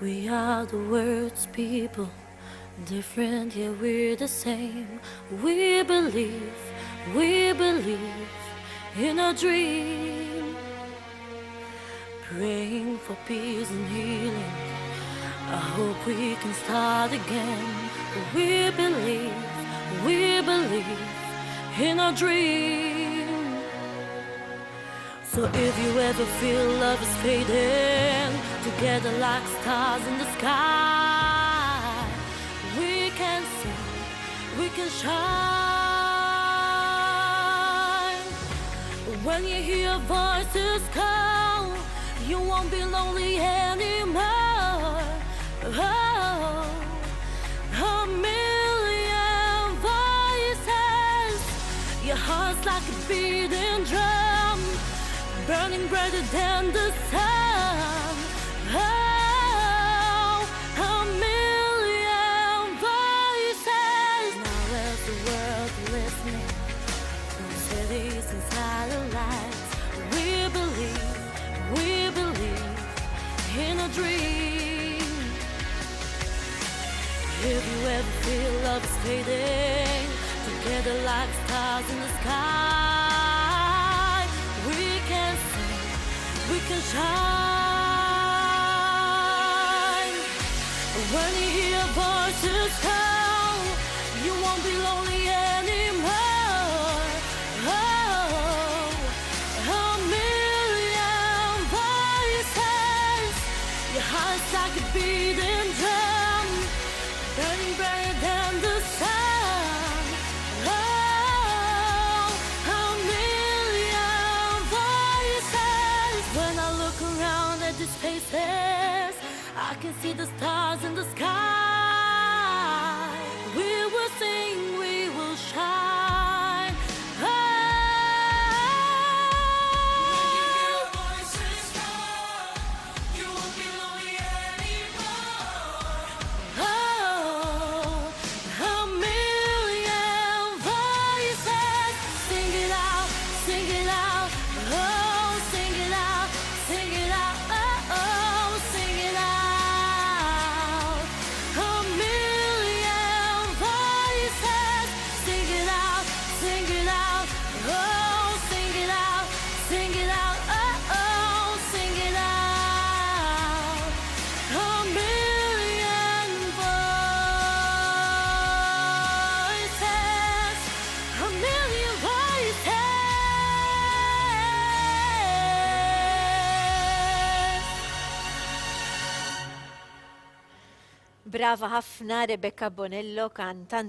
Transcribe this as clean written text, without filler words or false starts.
We are the world's people, different yet we're the same. We believe in a dream, praying for peace and healing. I hope we can start again. We believe in a dream. So if you ever feel love is fading, together like stars in the sky, we can sing, we can shine. When you hear voices call, you won't be lonely anymore. Oh, a million voices, your heart's like a beating drum, burning brighter than the sun. Oh, a million voices. Now as the world is listening, from cities and satellites, we believe in a dream. If you ever feel love is fading, together like stars in the sky, we can sing, we can shine. When you hear voices call, you won't be lonely anymore. Oh, a million voices, your heart's like a beating drum, burning brighter than the sun. Oh, a million voices. When I look around at these faces, I can see the stars in the sky. We will sing, we will shine. Oh, When you hear voices call, you won't be lonely anymore. oh, a million voices. Sing it out, sing it out. Oh, sing it out, sing it out. Oh, sing it out. A million voices. Sing it out, sing it out. Oh, sing it out, sing it out. Oh, sing it out. A million voices, a million voices. Brava ħafna Rebecca Bonello, kantant